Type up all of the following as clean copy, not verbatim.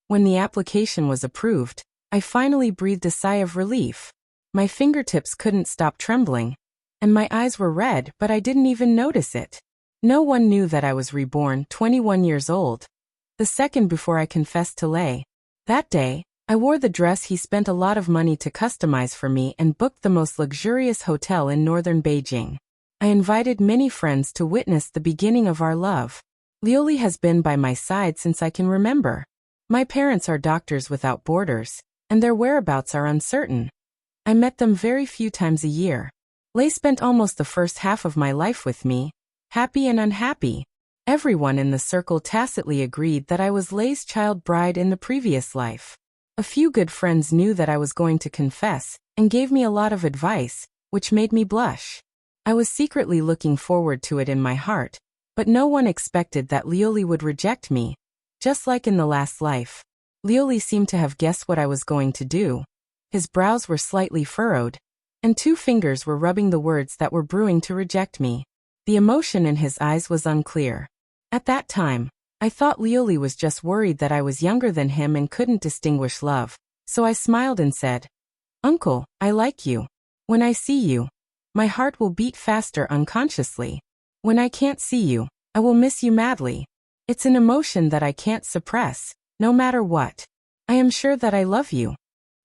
When the application was approved, I finally breathed a sigh of relief. My fingertips couldn't stop trembling, and my eyes were red, but I didn't even notice it. No one knew that I was reborn, 21 years old. The second before I confessed to Lei. That day, I wore the dress he spent a lot of money to customize for me and booked the most luxurious hotel in northern Beijing. I invited many friends to witness the beginning of our love. Lioli has been by my side since I can remember. My parents are doctors without borders, and their whereabouts are uncertain. I met them very few times a year. Lei spent almost the first half of my life with me, happy and unhappy. Everyone in the circle tacitly agreed that I was Lei's child bride in the previous life. A few good friends knew that I was going to confess, and gave me a lot of advice, which made me blush. I was secretly looking forward to it in my heart, but no one expected that Lioli would reject me. Just like in the last life, Lioli seemed to have guessed what I was going to do. His brows were slightly furrowed, and 2 fingers were rubbing the words that were brewing to reject me. The emotion in his eyes was unclear. At that time, I thought Lioli was just worried that I was younger than him and couldn't distinguish love, so I smiled and said, "Uncle, I like you. When I see you, my heart will beat faster unconsciously. When I can't see you, I will miss you madly. It's an emotion that I can't suppress, no matter what. I am sure that I love you."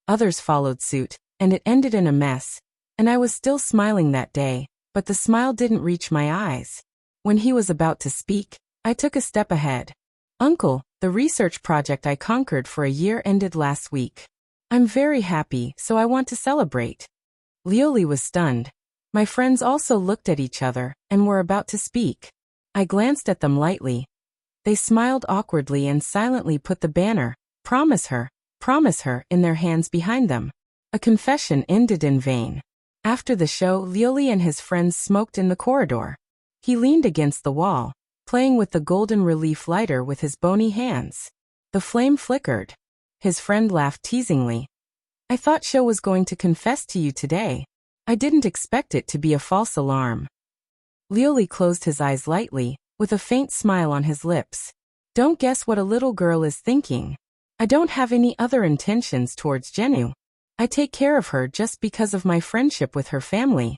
Others followed suit, and it ended in a mess, and I was still smiling that day, but the smile didn't reach my eyes. When he was about to speak, I took a step ahead. "Uncle, the research project I conquered for a year ended last week. I'm very happy, so I want to celebrate." Lioli was stunned. My friends also looked at each other, and were about to speak. I glanced at them lightly. They smiled awkwardly and silently put the banner, promise her, in their hands behind them. A confession ended in vain. After the show, Lioli and his friends smoked in the corridor. He leaned against the wall, playing with the golden relief lighter with his bony hands. The flame flickered. His friend laughed teasingly. "I thought Sho was going to confess to you today. I didn't expect it to be a false alarm." Lioli closed his eyes lightly, with a faint smile on his lips. "Don't guess what a little girl is thinking. I don't have any other intentions towards Jenu. I take care of her just because of my friendship with her family."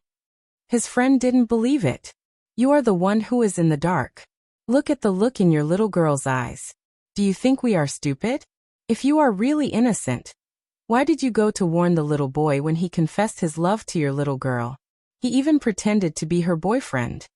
His friend didn't believe it. "You are the one who is in the dark. Look at the look in your little girl's eyes. Do you think we are stupid? If you are really innocent, why did you go to warn the little boy when he confessed his love to your little girl? He even pretended to be her boyfriend."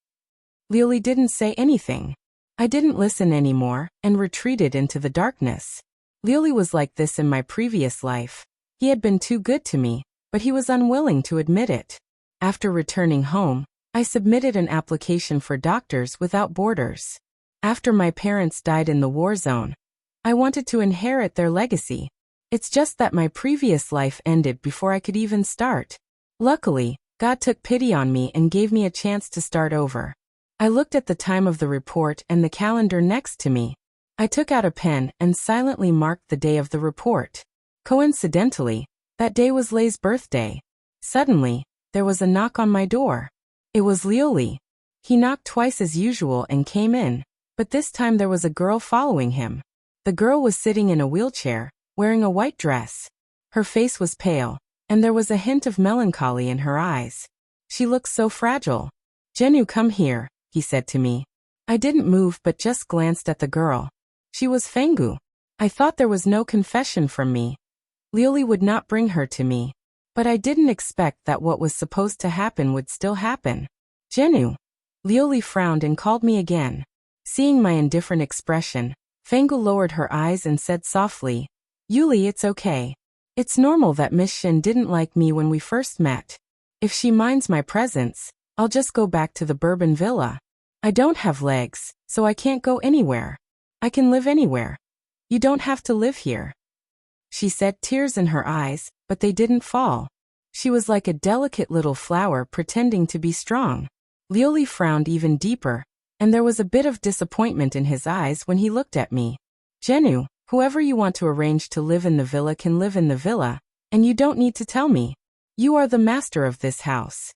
Lioli didn't say anything. I didn't listen anymore, and retreated into the darkness. Lioli was like this in my previous life. He had been too good to me, but he was unwilling to admit it. After returning home, I submitted an application for Doctors Without Borders. After my parents died in the war zone, I wanted to inherit their legacy. It's just that my previous life ended before I could even start. Luckily, God took pity on me and gave me a chance to start over. I looked at the time of the report and the calendar next to me. I took out a pen and silently marked the day of the report. Coincidentally, that day was Lei's birthday. Suddenly, there was a knock on my door. It was Lioli. He knocked twice as usual and came in, but this time there was a girl following him. The girl was sitting in a wheelchair, wearing a white dress. Her face was pale, and there was a hint of melancholy in her eyes. She looked so fragile. "Jenu, come here," he said to me. I didn't move but just glanced at the girl. She was Fenggu. I thought there was no confession from me. Lioli would not bring her to me. But I didn't expect that what was supposed to happen would still happen. "Jenu." Lioli frowned and called me again. Seeing my indifferent expression, Fenggu lowered her eyes and said softly, "Yuli, it's okay. It's normal that Miss Shin didn't like me when we first met. If she minds my presence, I'll just go back to the Bourbon Villa. I don't have legs, so I can't go anywhere. I can live anywhere. You don't have to live here." She said, tears in her eyes, but they didn't fall. She was like a delicate little flower pretending to be strong. Lioli frowned even deeper, and there was a bit of disappointment in his eyes when he looked at me. "Jenu, whoever you want to arrange to live in the villa can live in the villa, and you don't need to tell me. You are the master of this house."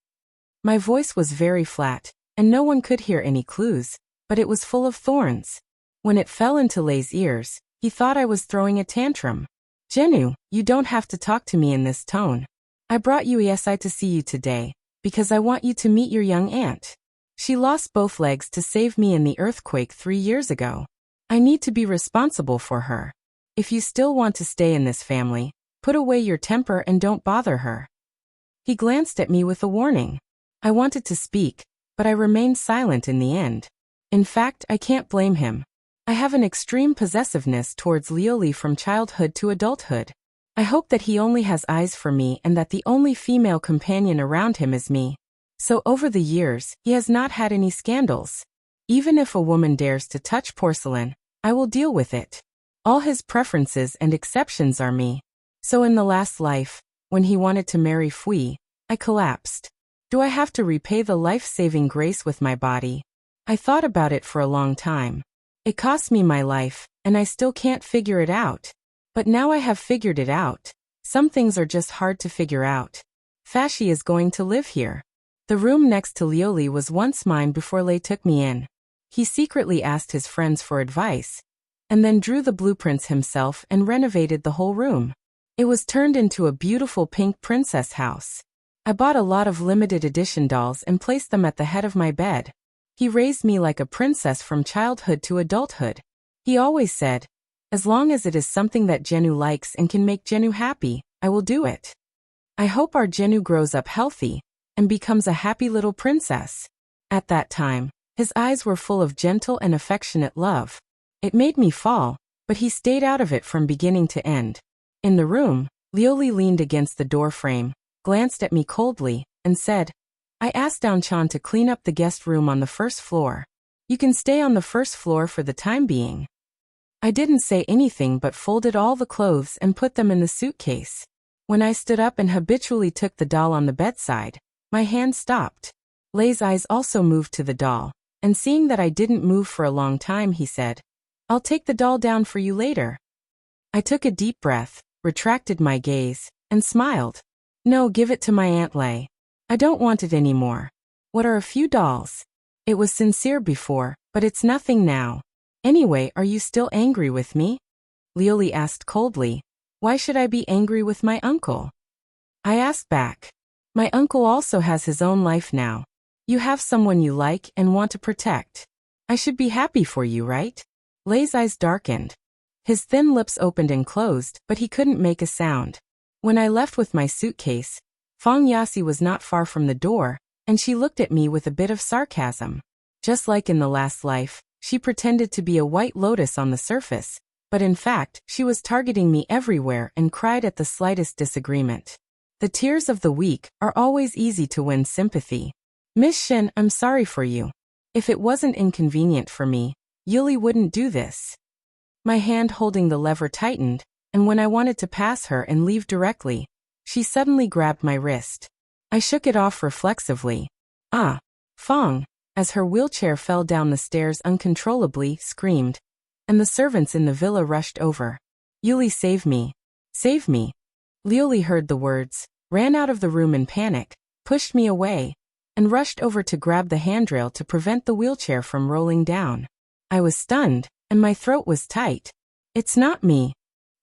My voice was very flat, and no one could hear any clues, but it was full of thorns. When it fell into Lei's ears, He thought I was throwing a tantrum. Jenu, you don't have to talk to me in this tone. I brought you ESI to see you today, because I want you to meet your young aunt. She lost both legs to save me in the earthquake 3 years ago. I need to be responsible for her. If you still want to stay in this family, put away your temper and don't bother her. He glanced at me with a warning. I wanted to speak, but I remained silent in the end. In fact, I can't blame him. I have an extreme possessiveness towards Lioli from childhood to adulthood. I hope that he only has eyes for me and that the only female companion around him is me. So over the years, he has not had any scandals. Even if a woman dares to touch porcelain, I will deal with it. All his preferences and exceptions are me. So in the last life, when he wanted to marry Fui, I collapsed. Do I have to repay the life-saving grace with my body? I thought about it for a long time. It cost me my life, and I still can't figure it out. But now I have figured it out. Some things are just hard to figure out. Fashi is going to live here. The room next to Lioli was once mine before Lei took me in. He secretly asked his friends for advice, and then drew the blueprints himself and renovated the whole room. It was turned into a beautiful pink princess house. I bought a lot of limited edition dolls and placed them at the head of my bed. He raised me like a princess from childhood to adulthood. He always said, as long as it is something that Jenu likes and can make Jenu happy, I will do it. I hope our Jenu grows up healthy and becomes a happy little princess. At that time, his eyes were full of gentle and affectionate love. It made me fall, but he stayed out of it from beginning to end. In the room, Lioli leaned against the door frame, glanced at me coldly, and said, I asked Danchan to clean up the guest room on the first floor. You can stay on the first floor for the time being. I didn't say anything but folded all the clothes and put them in the suitcase. When I stood up and habitually took the doll on the bedside, my hand stopped. Lei's eyes also moved to the doll, and seeing that I didn't move for a long time, he said, I'll take the doll down for you later. I took a deep breath, retracted my gaze, and smiled. No, give it to my Aunt Lei. I don't want it anymore. What are a few dolls? It was sincere before, but it's nothing now. Anyway, are you still angry with me? Lioli asked coldly. Why should I be angry with my uncle? I asked back. My uncle also has his own life now. You have someone you like and want to protect. I should be happy for you, right? Lei's eyes darkened. His thin lips opened and closed, but he couldn't make a sound. When I left with my suitcase, Fong Yasi was not far from the door, and she looked at me with a bit of sarcasm. Just like in the last life, she pretended to be a white lotus on the surface, but in fact, she was targeting me everywhere and cried at the slightest disagreement. The tears of the weak are always easy to win sympathy. Miss Shin, I'm sorry for you. If it wasn't inconvenient for me, Yuli wouldn't do this. My hand holding the lever tightened, and when I wanted to pass her and leave directly, she suddenly grabbed my wrist. I shook it off reflexively. Ah, Fong, as her wheelchair fell down the stairs uncontrollably, screamed, and the servants in the villa rushed over. Yuli, save me. Save me. Lioli heard the words, ran out of the room in panic, pushed me away, and rushed over to grab the handrail to prevent the wheelchair from rolling down. I was stunned, and my throat was tight. It's not me.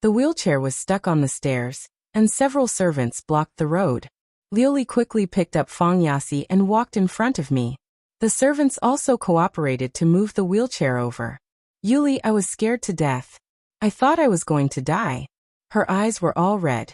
The wheelchair was stuck on the stairs, and several servants blocked the road. Lioli quickly picked up Fong Yasi and walked in front of me. The servants also cooperated to move the wheelchair over. Yuli, I was scared to death. I thought I was going to die. Her eyes were all red,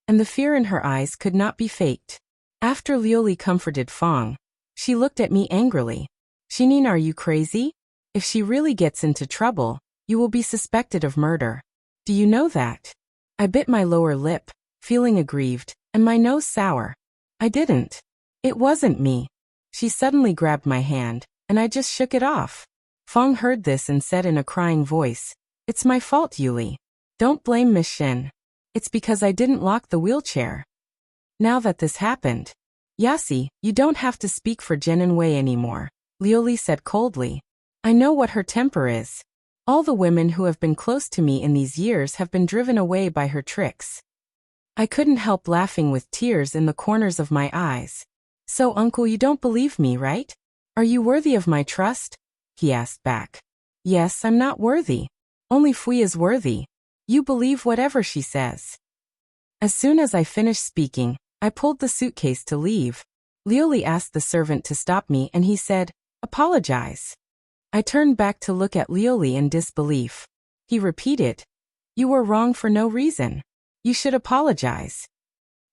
and the fear in her eyes could not be faked. After Lioli comforted Fong, she looked at me angrily. Shinin, are you crazy? If she really gets into trouble, you will be suspected of murder. Do you know that? I bit my lower lip, feeling aggrieved, and my nose sour. I didn't. It wasn't me. She suddenly grabbed my hand, and I just shook it off. Fong heard this and said in a crying voice, It's my fault, Yuli. Don't blame Miss Shin. It's because I didn't lock the wheelchair. Now that this happened, Yasi, you don't have to speak for Jenin Wei anymore, Lioli said coldly. I know what her temper is. All the women who have been close to me in these years have been driven away by her tricks. I couldn't help laughing with tears in the corners of my eyes. So, uncle, you don't believe me, right? Are you worthy of my trust? He asked back. Yes, I'm not worthy. Only Fui is worthy. You believe whatever she says. As soon as I finished speaking, I pulled the suitcase to leave. Lioli asked the servant to stop me and he said, "Apologize." I turned back to look at Lioli in disbelief. He repeated, "You were wrong for no reason. You should apologize."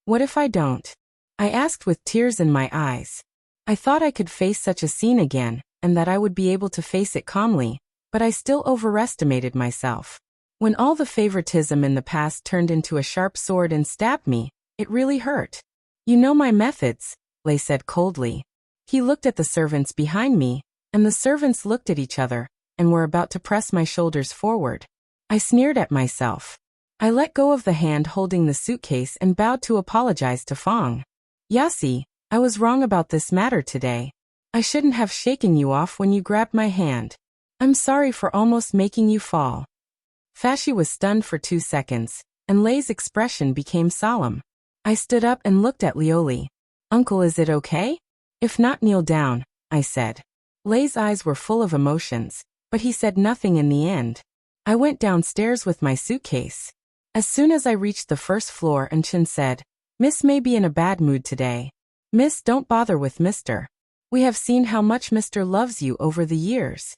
"What if I don't?" I asked with tears in my eyes. I thought I could face such a scene again, and that I would be able to face it calmly, but I still overestimated myself. When all the favoritism in the past turned into a sharp sword and stabbed me, it really hurt. "You know my methods," Lei said coldly. He looked at the servants behind me, and the servants looked at each other, and were about to press my shoulders forward. I sneered at myself. I let go of the hand holding the suitcase and bowed to apologize to Fong. "Yasi, I was wrong about this matter today. I shouldn't have shaken you off when you grabbed my hand. I'm sorry for almost making you fall." Fashi was stunned for 2 seconds, and Lei's expression became solemn. I stood up and looked at Lioli. "Uncle, is it okay? If not, kneel down," I said. Lei's eyes were full of emotions, but he said nothing in the end. I went downstairs with my suitcase. As soon as I reached the first floor, and Chen said, "Miss may be in a bad mood today. Miss, don't bother with Mr. We have seen how much Mr. loves you over the years."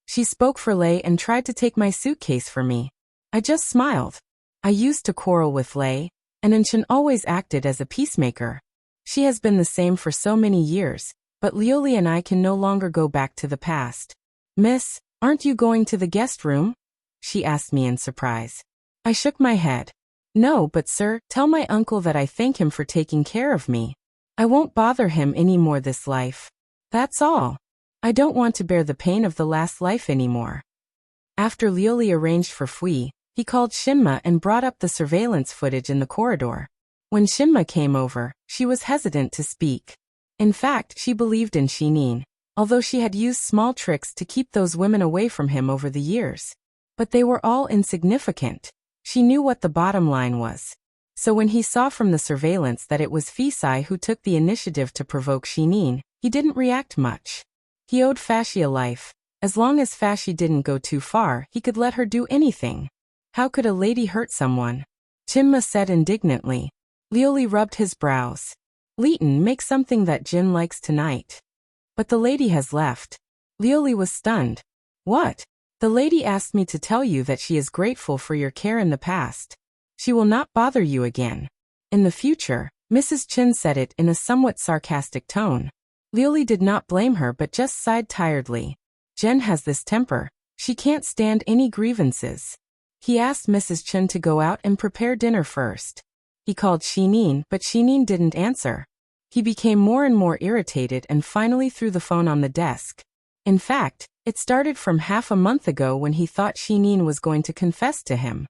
She spoke for Lei and tried to take my suitcase for me. I just smiled. I used to quarrel with Lei, and Chen always acted as a peacemaker. She has been the same for so many years, but Lioli and I can no longer go back to the past. "Miss, aren't you going to the guest room?" she asked me in surprise. I shook my head. "No, but sir, tell my uncle that I thank him for taking care of me. I won't bother him anymore this life. That's all. I don't want to bear the pain of the last life anymore." After Lioli arranged for Fui, he called Shinma and brought up the surveillance footage in the corridor. When Shinma came over, she was hesitant to speak. In fact, she believed in Shinin, although she had used small tricks to keep those women away from him over the years. But they were all insignificant. She knew what the bottom line was. So when he saw from the surveillance that it was Fisai who took the initiative to provoke Shinin, he didn't react much. He owed Fashi a life. As long as Fashi didn't go too far, he could let her do anything. How could a lady hurt someone? Chinma said indignantly. Lioli rubbed his brows. "Leighton, make something that Jin likes tonight." "But the lady has left." Lioli was stunned. "What?" "The lady asked me to tell you that she is grateful for your care in the past. She will not bother you again in the future." Mrs. Chin said it in a somewhat sarcastic tone. Lioli did not blame her but just sighed tiredly. Jen has this temper. She can't stand any grievances. He asked Mrs. Chen to go out and prepare dinner first. He called Shinin, but Shinin didn't answer. He became more and more irritated and finally threw the phone on the desk. In fact, it started from half a month ago when he thought Shinin was going to confess to him.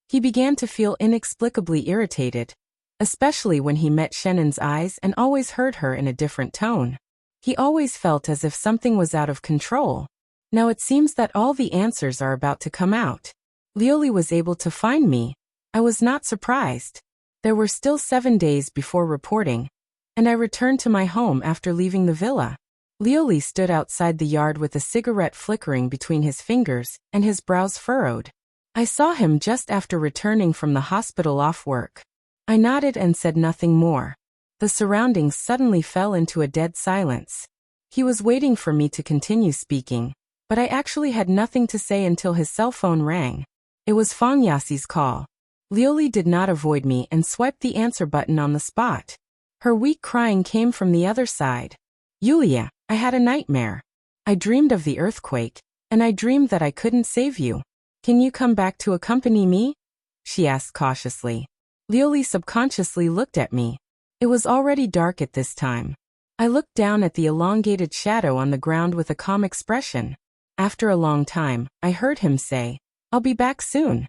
He began to feel inexplicably irritated, especially when he met Shennon's eyes and always heard her in a different tone. He always felt as if something was out of control. Now it seems that all the answers are about to come out. Lioli was able to find me. I was not surprised. There were still 7 days before reporting, and I returned to my home after leaving the villa. Lioli stood outside the yard with a cigarette flickering between his fingers and his brows furrowed. I saw him just after returning from the hospital off work. I nodded and said nothing more. The surroundings suddenly fell into a dead silence. He was waiting for me to continue speaking, but I actually had nothing to say until his cell phone rang. It was Fong Yasi's call. Lioli did not avoid me and swiped the answer button on the spot. Her weak crying came from the other side. "Yulia, I had a nightmare. I dreamed of the earthquake, and I dreamed that I couldn't save you. Can you come back to accompany me?" she asked cautiously. Lioli subconsciously looked at me. It was already dark at this time. I looked down at the elongated shadow on the ground with a calm expression. After a long time, I heard him say, "I'll be back soon."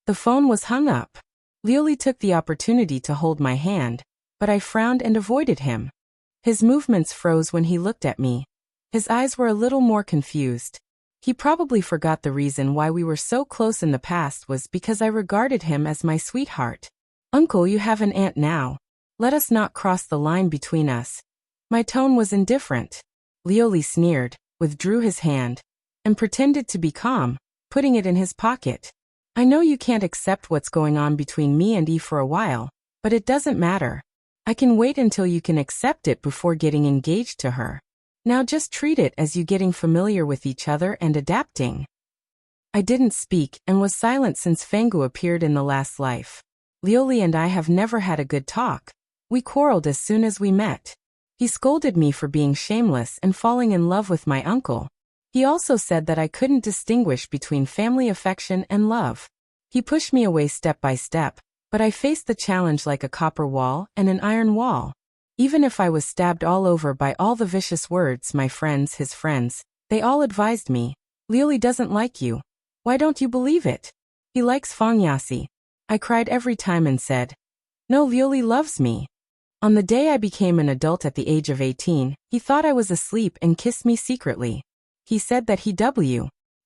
The phone was hung up. Lioli took the opportunity to hold my hand, but I frowned and avoided him. His movements froze when he looked at me. His eyes were a little more confused. He probably forgot the reason why we were so close in the past was because I regarded him as my sweetheart. "Uncle, you have an aunt now. Let us not cross the line between us." My tone was indifferent. Lioli sneered, withdrew his hand, and pretended to be calm. putting it in his pocket. I know you can't accept what's going on between me and E for a while, but it doesn't matter. I can wait until you can accept it before getting engaged to her. Now just treat it as you getting familiar with each other and adapting. I didn't speak and was silent since Fengu appeared in the last life. Lioli and I have never had a good talk. We quarreled as soon as we met. He scolded me for being shameless and falling in love with my uncle. He also said that I couldn't distinguish between family affection and love. He pushed me away step by step, but I faced the challenge like a copper wall and an iron wall. Even if I was stabbed all over by all the vicious words, my friends, his friends, they all advised me, Lioli doesn't like you. Why don't you believe it? He likes Fangyasi. I cried every time and said, no, Lioli loves me. On the day I became an adult at the age of 18, he thought I was asleep and kissed me secretly. He said that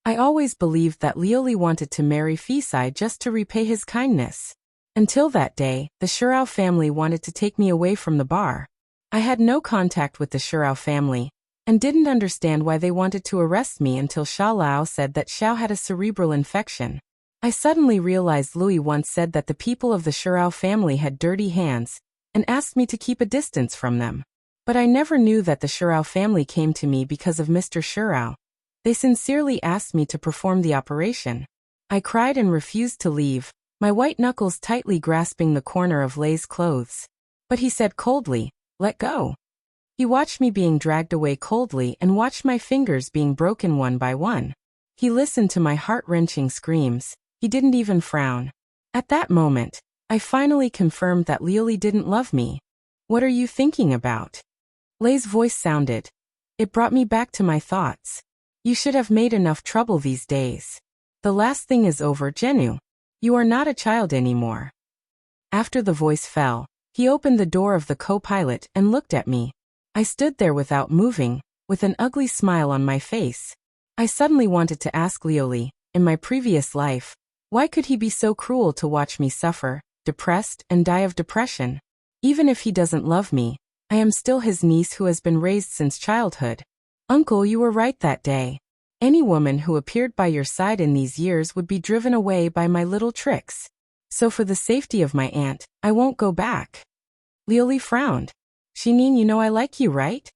I always believed that Lioli wanted to marry Fisai just to repay his kindness. Until that day, the Shirao family wanted to take me away from the bar. I had no contact with the Shirao family, and didn't understand why they wanted to arrest me until Xia Lao said that Xiao had a cerebral infection. I suddenly realized Louis once said that the people of the Shirao family had dirty hands, and asked me to keep a distance from them. But I never knew that the Shirao family came to me because of Mr. Shirao. They sincerely asked me to perform the operation. I cried and refused to leave, my white knuckles tightly grasping the corner of Lei's clothes. But he said coldly, let go. He watched me being dragged away coldly and watched my fingers being broken one by one. He listened to my heart-wrenching screams. He didn't even frown. At that moment, I finally confirmed that Lioli didn't love me. What are you thinking about? Lei's voice sounded. It brought me back to my thoughts. You should have made enough trouble these days. The last thing is over, Genu. You are not a child anymore. After the voice fell, he opened the door of the co-pilot and looked at me. I stood there without moving, with an ugly smile on my face. I suddenly wanted to ask Lioli, in my previous life, why could he be so cruel to watch me suffer, depressed, and die of depression? Even if he doesn't love me, I am still his niece who has been raised since childhood. Uncle, you were right that day. Any woman who appeared by your side in these years would be driven away by my little tricks. So for the safety of my aunt, I won't go back. Lioli frowned. Shinin, you know I like you, right?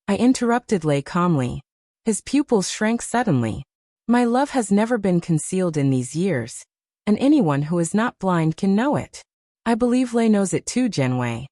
I interrupted Lei calmly. His pupils shrank suddenly. My love has never been concealed in these years, and anyone who is not blind can know it. I believe Lei knows it too, Genwei.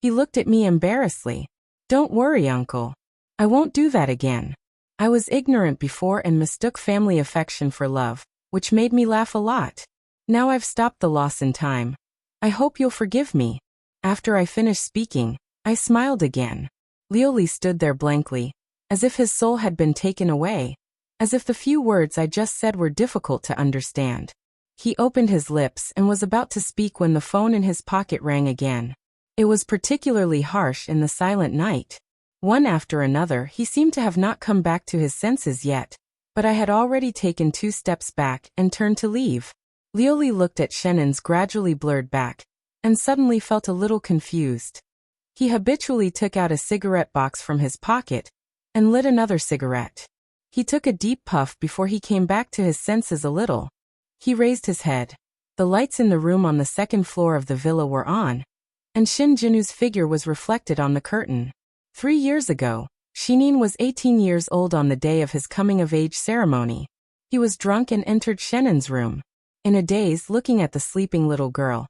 He looked at me embarrassedly. Don't worry, uncle. I won't do that again. I was ignorant before and mistook family affection for love, which made me laugh a lot. Now I've stopped the loss in time. I hope you'll forgive me. After I finished speaking, I smiled again. Lioli stood there blankly, as if his soul had been taken away, as if the few words I just said were difficult to understand. He opened his lips and was about to speak when the phone in his pocket rang again. It was particularly harsh in the silent night. One after another, he seemed to have not come back to his senses yet, but I had already taken 2 steps back and turned to leave. Lioli looked at Shannon's gradually blurred back, and suddenly felt a little confused. He habitually took out a cigarette box from his pocket, and lit another cigarette. He took a deep puff before he came back to his senses a little. He raised his head. The lights in the room on the 2nd floor of the villa were on, and Shin Jinu's figure was reflected on the curtain. 3 years ago, Shinin was 18 years old on the day of his coming-of-age ceremony. He was drunk and entered Shannon's room, in a daze looking at the sleeping little girl.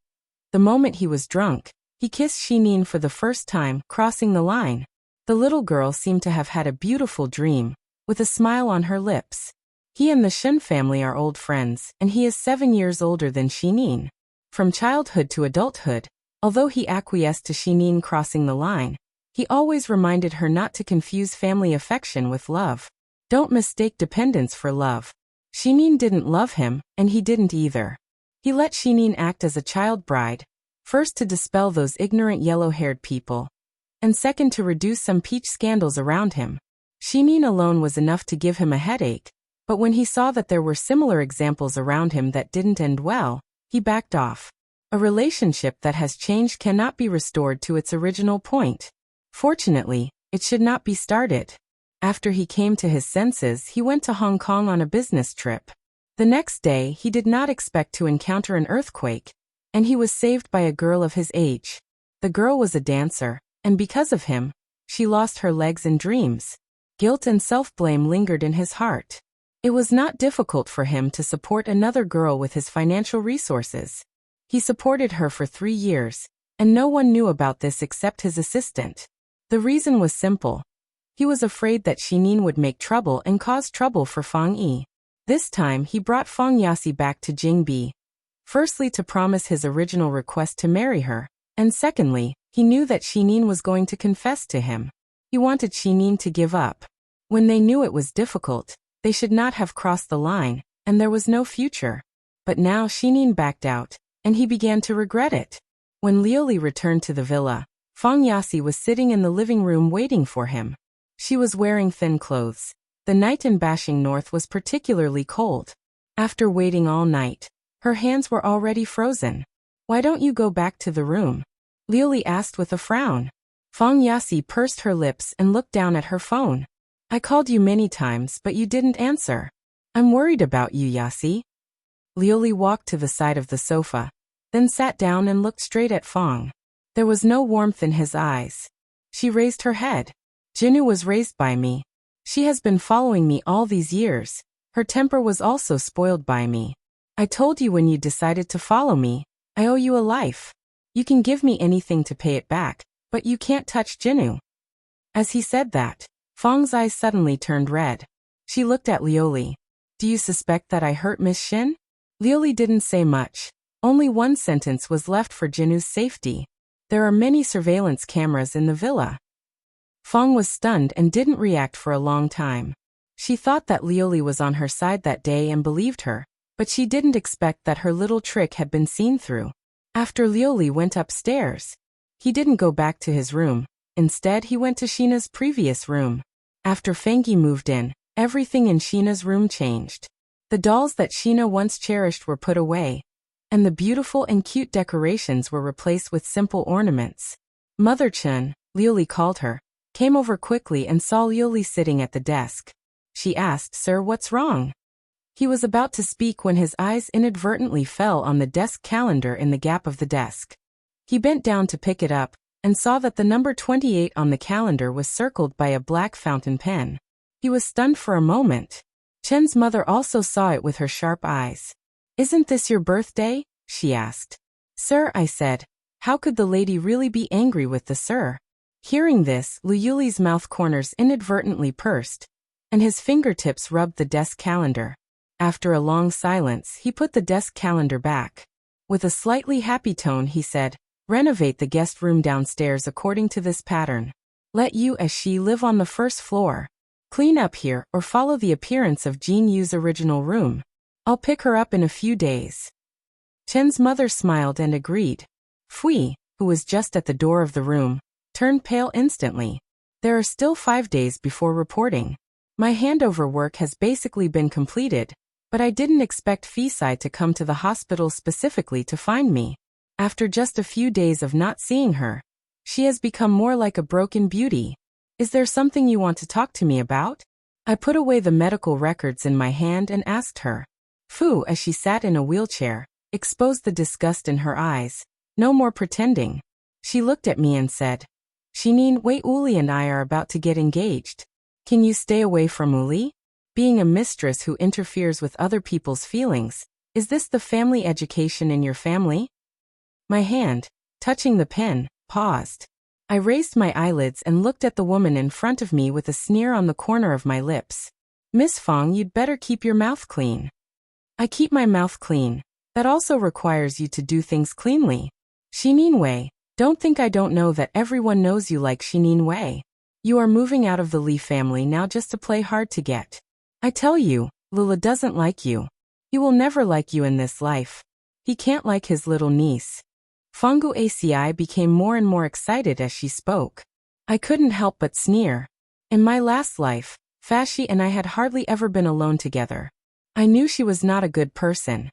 The moment he was drunk, he kissed Shinin for the first time, crossing the line. The little girl seemed to have had a beautiful dream, with a smile on her lips. He and the Shin family are old friends, and he is 7 years older than Shinin. From childhood to adulthood, although he acquiesced to Shinin crossing the line, he always reminded her not to confuse family affection with love. Don't mistake dependence for love. Shinin didn't love him, and he didn't either. He let Shinin act as a child bride, first to dispel those ignorant yellow-haired people, and second to reduce some peach scandals around him. Shinin alone was enough to give him a headache, but when he saw that there were similar examples around him that didn't end well, he backed off. A relationship that has changed cannot be restored to its original point. Fortunately, it should not be started. After he came to his senses, he went to Hong Kong on a business trip. The next day, he did not expect to encounter an earthquake, and he was saved by a girl of his age. The girl was a dancer, and because of him, she lost her legs and dreams. Guilt and self-blame lingered in his heart. It was not difficult for him to support another girl with his financial resources. He supported her for 3 years, and no one knew about this except his assistant. The reason was simple. He was afraid that Shinin would make trouble and cause trouble for Fang Yi. This time he brought Fang Yasi back to Jingbi. Firstly, to promise his original request to marry her, and secondly, he knew that Shinin was going to confess to him. He wanted Shinin to give up. When they knew it was difficult, they should not have crossed the line, and there was no future. But now Shinin backed out, and he began to regret it. When Liuli returned to the villa, Fang Yasi was sitting in the living room waiting for him. She was wearing thin clothes. The night in Bashing North was particularly cold. After waiting all night, her hands were already frozen. "Why don't you go back to the room?" Liuli asked with a frown. Fang Yasi pursed her lips and looked down at her phone. "I called you many times but you didn't answer. I'm worried about you, Yasi." Liuli walked to the side of the sofa, then sat down and looked straight at Fang. There was no warmth in his eyes. She raised her head. "Jinu was raised by me. She has been following me all these years. Her temper was also spoiled by me. I told you when you decided to follow me, I owe you a life. You can give me anything to pay it back, but you can't touch Jinu." As he said that, Fang's eyes suddenly turned red. She looked at Liuli. "Do you suspect that I hurt Miss Shin?" Liuli didn't say much. Only one sentence was left for Jinu's safety. "There are many surveillance cameras in the villa." Fang was stunned and didn't react for a long time. She thought that Liuli was on her side that day and believed her, but she didn't expect that her little trick had been seen through. After Liuli went upstairs, he didn't go back to his room. Instead, he went to Sheena's previous room. After Fengi moved in, everything in Sheena's room changed. The dolls that Sheena once cherished were put away, and the beautiful and cute decorations were replaced with simple ornaments. Mother Chen, Liuli called her, came over quickly and saw Liuli sitting at the desk. She asked, "Sir, what's wrong?" He was about to speak when his eyes inadvertently fell on the desk calendar in the gap of the desk. He bent down to pick it up, and saw that the number 28 on the calendar was circled by a black fountain pen. He was stunned for a moment. Chen's mother also saw it with her sharp eyes. "Isn't this your birthday?" she asked. "Sir," I said. How could the lady really be angry with the sir? Hearing this, Liuli's mouth corners inadvertently pursed, and his fingertips rubbed the desk calendar. After a long silence, he put the desk calendar back. With a slightly happy tone he said, "Renovate the guest room downstairs according to this pattern. Let you as she live on the first floor. Clean up here or follow the appearance of Jean Yu's original room. I'll pick her up in a few days." Chen's mother smiled and agreed. Fui, who was just at the door of the room, turned pale instantly. "There are still 5 days before reporting. My handover work has basically been completed, but I didn't expect Fisai to come to the hospital specifically to find me. After just a few days of not seeing her, she has become more like a broken beauty. Is there something you want to talk to me about?" I put away the medical records in my hand and asked her. Fu, as she sat in a wheelchair, exposed the disgust in her eyes. "No more pretending." She looked at me and said, "Shinin, Wei Uli and I are about to get engaged. Can you stay away from Uli? Being a mistress who interferes with other people's feelings, is this the family education in your family?" My hand, touching the pen, paused. I raised my eyelids and looked at the woman in front of me with a sneer on the corner of my lips. "Miss Fang, you'd better keep your mouth clean." "I keep my mouth clean. That also requires you to do things cleanly. Shinin Wei, don't think I don't know that everyone knows you like Shinin Wei. You are moving out of the Li family now just to play hard to get. I tell you, Lula doesn't like you. He will never like you in this life. He can't like his little niece." Fangu Aci became more and more excited as she spoke. I couldn't help but sneer. In my last life, Fashi and I had hardly ever been alone together. I knew she was not a good person.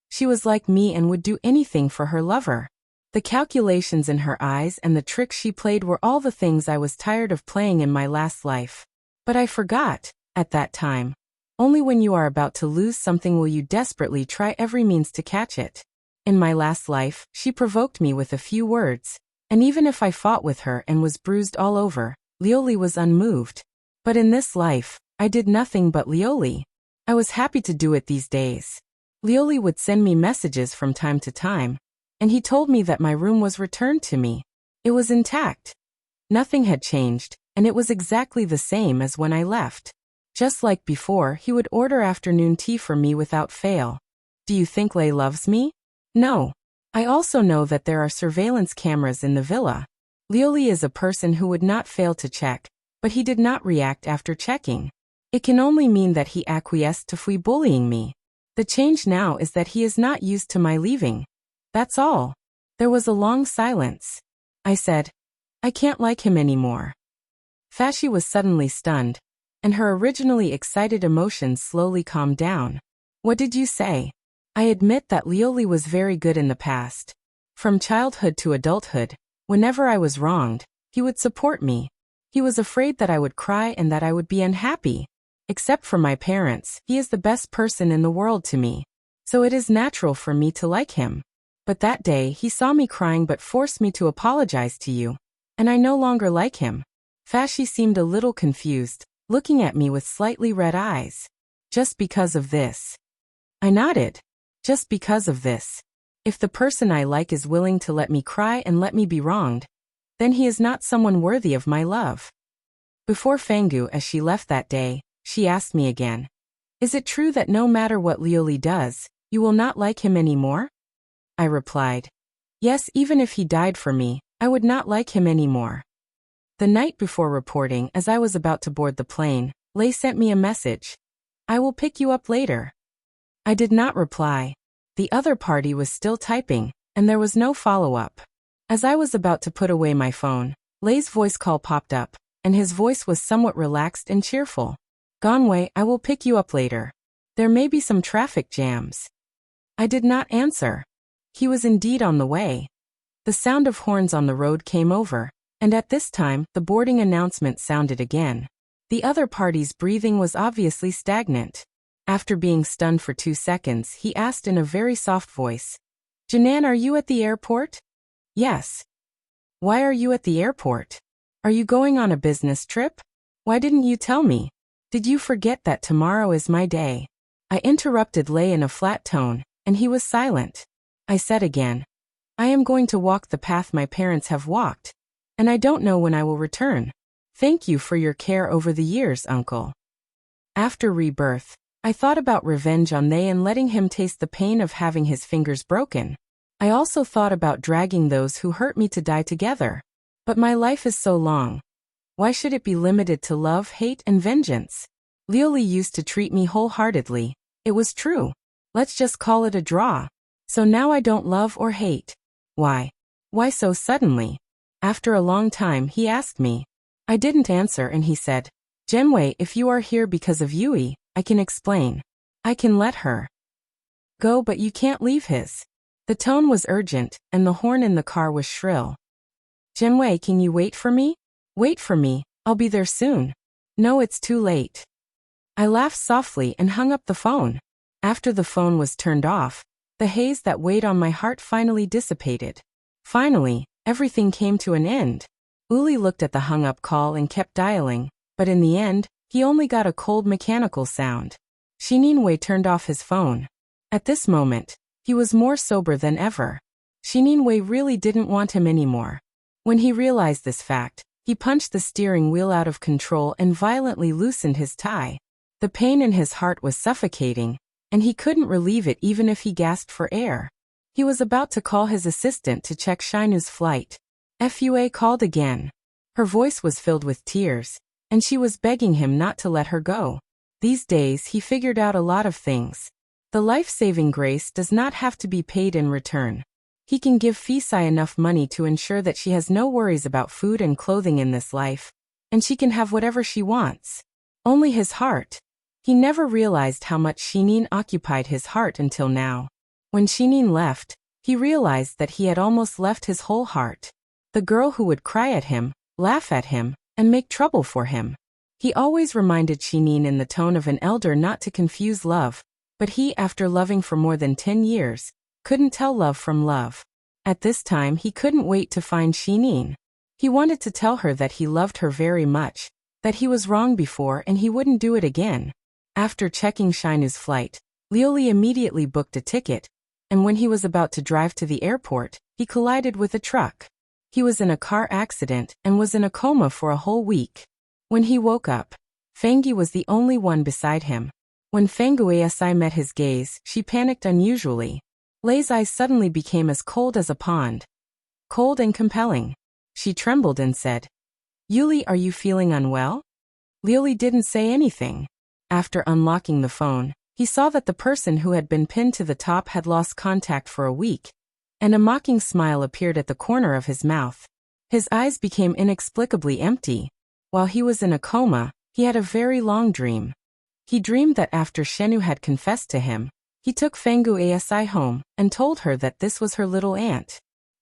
She was like me and would do anything for her lover. The calculations in her eyes and the tricks she played were all the things I was tired of playing in my last life. But I forgot, at that time, Only when you are about to lose something will you desperately try every means to catch it. In my last life, she provoked me with a few words, and even if I fought with her and was bruised all over, Lioli was unmoved. But in this life, I did nothing but Lioli. I was happy to do it these days. Lioli would send me messages from time to time, and he told me that my room was returned to me. It was intact. Nothing had changed, and it was exactly the same as when I left. Just like before, he would order afternoon tea for me without fail. Do you think Lei loves me? No. I also know that there are surveillance cameras in the villa. Lioli is a person who would not fail to check, but he did not react after checking. It can only mean that he acquiesced to Fui bullying me. The change now is that he is not used to my leaving. That's all. There was a long silence. I said, I can't like him anymore. Fashi was suddenly stunned, and her originally excited emotions slowly calmed down. What did you say? I admit that Lioli was very good in the past. From childhood to adulthood, whenever I was wronged, he would support me. He was afraid that I would cry and that I would be unhappy. Except for my parents, he is the best person in the world to me. So it is natural for me to like him. But that day he saw me crying but forced me to apologize to you. And I no longer like him. Fashi seemed a little confused, looking at me with slightly red eyes. Just because of this. I nodded. Just because of this. If the person I like is willing to let me cry and let me be wronged, then he is not someone worthy of my love. Before Fangu, as she left that day, she asked me again, is it true that no matter what Lioli does, you will not like him anymore? I replied, yes, even if he died for me, I would not like him anymore. The night before reporting, as I was about to board the plane, Lei sent me a message. I will pick you up later. I did not reply. The other party was still typing, and there was no follow-up. As I was about to put away my phone, Lei's voice call popped up, and his voice was somewhat relaxed and cheerful. Gonwei, I will pick you up later. There may be some traffic jams. I did not answer. He was indeed on the way. The sound of horns on the road came over, and at this time, the boarding announcement sounded again. The other party's breathing was obviously stagnant. After being stunned for 2 seconds, he asked in a very soft voice, Janan, are you at the airport? Yes. Why are you at the airport? Are you going on a business trip? Why didn't you tell me? Did you forget that tomorrow is my day? I interrupted Lei in a flat tone, and he was silent. I said again, I am going to walk the path my parents have walked, and I don't know when I will return. Thank you for your care over the years, uncle. After Rebirth, I thought about revenge on Lei and letting him taste the pain of having his fingers broken. I also thought about dragging those who hurt me to die together. But my life is so long. Why should it be limited to love, hate, and vengeance? Lioli used to treat me wholeheartedly. It was true. Let's just call it a draw. So now I don't love or hate. Why? Why so suddenly? After a long time he asked me. I didn't answer and he said, Genwei, if you are here because of Yui, I can explain. I can let her go, but you can't leave his. The tone was urgent, and the horn in the car was shrill. Genwei, can you wait for me? Wait for me, I'll be there soon. No, it's too late. I laughed softly and hung up the phone. After the phone was turned off, the haze that weighed on my heart finally dissipated. Finally, everything came to an end. Uli looked at the hung-up call and kept dialing, but in the end, he only got a cold mechanical sound. Shininwei turned off his phone. At this moment, he was more sober than ever. Shininwei really didn't want him anymore. When he realized this fact, he punched the steering wheel out of control and violently loosened his tie. The pain in his heart was suffocating, and he couldn't relieve it even if he gasped for air. He was about to call his assistant to check Shinu's flight. Fua called again. Her voice was filled with tears, and she was begging him not to let her go. These days he figured out a lot of things. The life-saving grace does not have to be paid in return. He can give Fisai enough money to ensure that she has no worries about food and clothing in this life, and she can have whatever she wants. Only his heart. He never realized how much Shinin occupied his heart until now. When Shinin left, he realized that he had almost left his whole heart. The girl who would cry at him, laugh at him, and make trouble for him. He always reminded Shinin in the tone of an elder not to confuse love, but he, after loving for more than 10 years, couldn't tell love from love. At this time he couldn't wait to find Shinin. He wanted to tell her that he loved her very much, that he was wrong before and he wouldn't do it again. After checking Shinu's flight, Lioli immediately booked a ticket, and when he was about to drive to the airport, he collided with a truck. He was in a car accident and was in a coma for a whole week. When he woke up, Fangi was the only one beside him. When Fanguei met his gaze, she panicked unusually. Lei's eyes suddenly became as cold as a pond. Cold and compelling. She trembled and said, "Yuli, are you feeling unwell?" Lioli didn't say anything. After unlocking the phone, he saw that the person who had been pinned to the top had lost contact for a week, and a mocking smile appeared at the corner of his mouth. His eyes became inexplicably empty. While he was in a coma, he had a very long dream. He dreamed that after Shenu had confessed to him, he took Fanguei home and told her that this was her little aunt.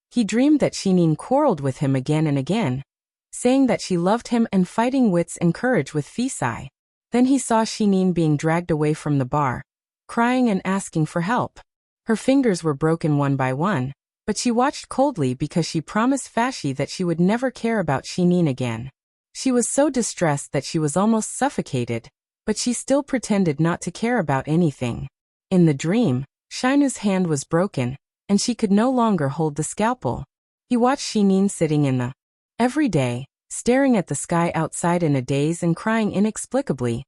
He dreamed that Shinin quarreled with him again and again, saying that she loved him and fighting wits and courage with Fisai. Then he saw Shinin being dragged away from the bar, crying and asking for help. Her fingers were broken one by one, but she watched coldly because she promised Fashi that she would never care about Shinin again. She was so distressed that she was almost suffocated, but she still pretended not to care about anything. In the dream, Shinu's hand was broken, and she could no longer hold the scalpel. He watched Shinin sitting in the every day, staring at the sky outside in a daze and crying inexplicably.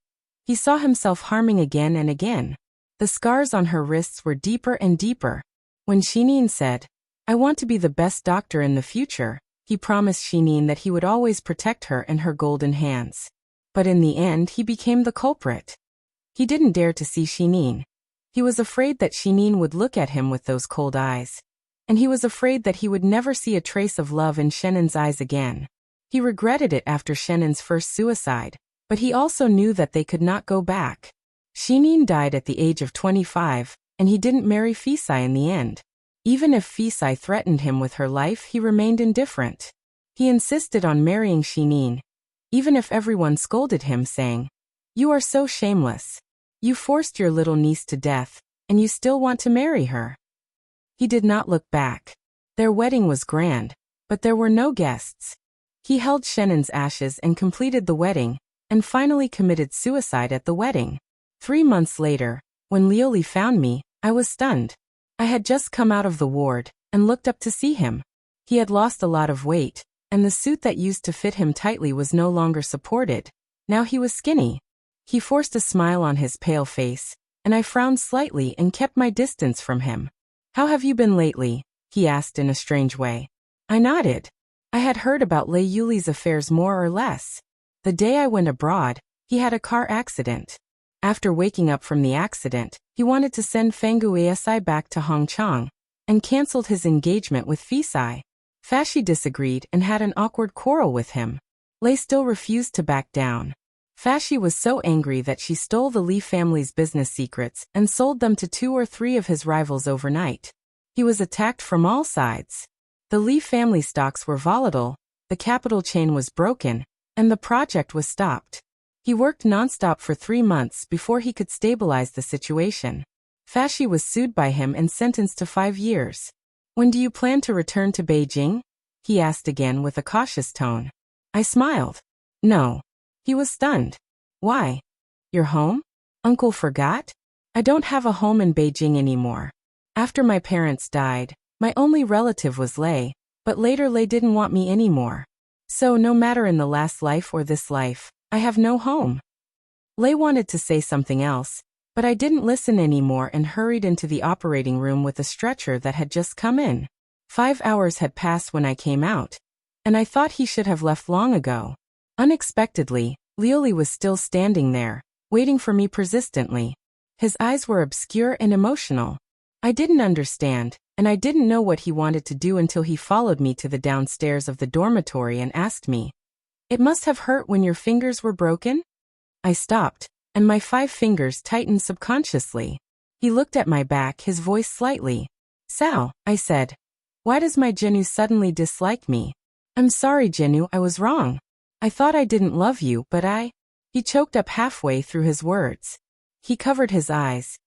He saw himself harming again and again. The scars on her wrists were deeper and deeper. When Shinin said, "I want to be the best doctor in the future," he promised Shinin that he would always protect her and her golden hands. But in the end he became the culprit. He didn't dare to see Shinin. He was afraid that Shinin would look at him with those cold eyes. And he was afraid that he would never see a trace of love in Shenin's eyes again. He regretted it after Shenin's first suicide, but he also knew that they could not go back. Shinin died at the age of 25, and he didn't marry Fisai in the end. Even if Fisai threatened him with her life, he remained indifferent. He insisted on marrying Shinin, even if everyone scolded him, saying, "You are so shameless. You forced your little niece to death, and you still want to marry her." He did not look back. Their wedding was grand, but there were no guests. He held Shenin's ashes and completed the wedding, and finally committed suicide at the wedding. 3 months later, when Lioli found me, I was stunned. I had just come out of the ward, and looked up to see him. He had lost a lot of weight, and the suit that used to fit him tightly was no longer supported. Now he was skinny. He forced a smile on his pale face, and I frowned slightly and kept my distance from him. "How have you been lately?" he asked in a strange way. I nodded. I had heard about Lei Yuli's affairs more or less. The day I went abroad, he had a car accident. After waking up from the accident, he wanted to send Fanguei back to Hongchang, and cancelled his engagement with Fisai. Fashi disagreed and had an awkward quarrel with him. Lei still refused to back down. Fashi was so angry that she stole the Li family's business secrets and sold them to 2 or 3 of his rivals overnight. He was attacked from all sides. The Li family stocks were volatile, the capital chain was broken, and the project was stopped. He worked nonstop for 3 months before he could stabilize the situation. Fashi was sued by him and sentenced to 5 years. "When do you plan to return to Beijing?" he asked again with a cautious tone. I smiled. "No." He was stunned. "Why? Your home? Uncle forgot? I don't have a home in Beijing anymore. After my parents died, my only relative was Lei, but later Lei didn't want me anymore. So no matter in the last life or this life, I have no home." Lei wanted to say something else, but I didn't listen anymore and hurried into the operating room with a stretcher that had just come in. 5 hours had passed when I came out, and I thought he should have left long ago. Unexpectedly, Lioli was still standing there, waiting for me persistently. His eyes were obscure and emotional. I didn't understand, and I didn't know what he wanted to do until he followed me to the downstairs of the dormitory and asked me, "It must have hurt when your fingers were broken?" I stopped, and my 5 fingers tightened subconsciously. He looked at my back, his voice slightly. "Sal," I said. "Why does my Jenu suddenly dislike me?" "I'm sorry, Jenu, I was wrong. I thought I didn't love you, but I..." He choked up halfway through his words. He covered his eyes.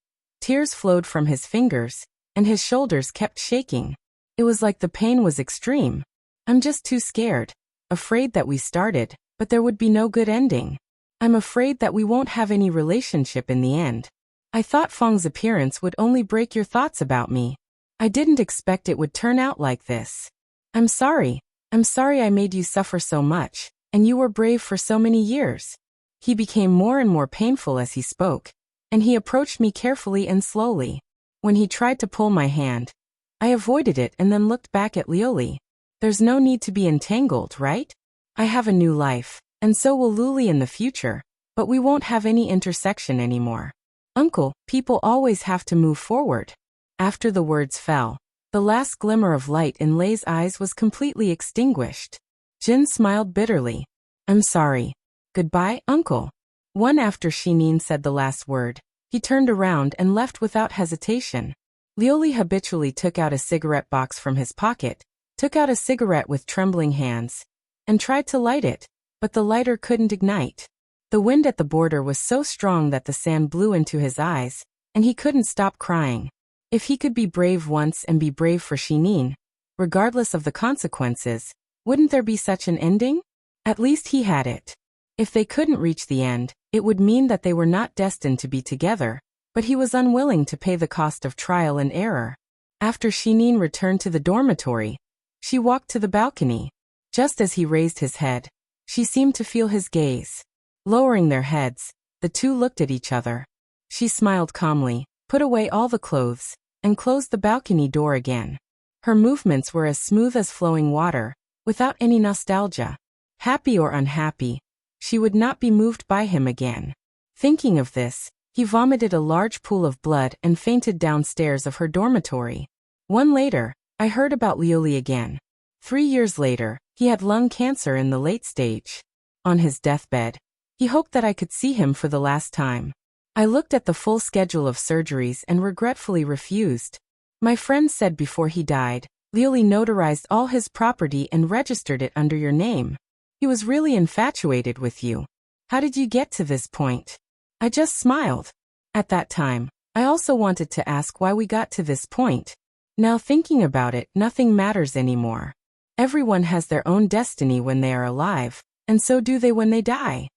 Tears flowed from his fingers, and his shoulders kept shaking. It was like the pain was extreme. I'm just too scared. Afraid that we started, but there would be no good ending. I'm afraid that we won't have any relationship in the end. I thought Feng's appearance would only break your thoughts about me. I didn't expect it would turn out like this. I'm sorry. I'm sorry I made you suffer so much, and you were brave for so many years. He became more and more painful as he spoke, and he approached me carefully and slowly. When he tried to pull my hand, I avoided it and then looked back at Lioli. There's no need to be entangled, right? I have a new life, and so will Luli in the future, but we won't have any intersection anymore. Uncle, people always have to move forward. After the words fell, the last glimmer of light in Lei's eyes was completely extinguished. Jin smiled bitterly. I'm sorry. Goodbye, Uncle. One after Shinin said the last word, he turned around and left without hesitation. Lioli habitually took out a cigarette box from his pocket, took out a cigarette with trembling hands, and tried to light it, but the lighter couldn't ignite. The wind at the border was so strong that the sand blew into his eyes, and he couldn't stop crying. If he could be brave once and be brave for Shinin, regardless of the consequences, wouldn't there be such an ending? At least he had it. If they couldn't reach the end, it would mean that they were not destined to be together, but he was unwilling to pay the cost of trial and error. After Shinin returned to the dormitory, she walked to the balcony. Just as he raised his head, she seemed to feel his gaze. Lowering their heads, the two looked at each other. She smiled calmly, put away all the clothes, and closed the balcony door again. Her movements were as smooth as flowing water, without any nostalgia. Happy or unhappy, she would not be moved by him again. Thinking of this, he vomited a large pool of blood and fainted downstairs of her dormitory. One later, I heard about Lioli again. 3 years later, he had lung cancer in the late stage. On his deathbed, he hoped that I could see him for the last time. I looked at the full schedule of surgeries and regretfully refused. My friend said before he died, Lioli notarized all his property and registered it under your name. He was really infatuated with you. How did you get to this point? I just smiled. At that time, I also wanted to ask why we got to this point. Now thinking about it, nothing matters anymore. Everyone has their own destiny when they are alive, and so do they when they die.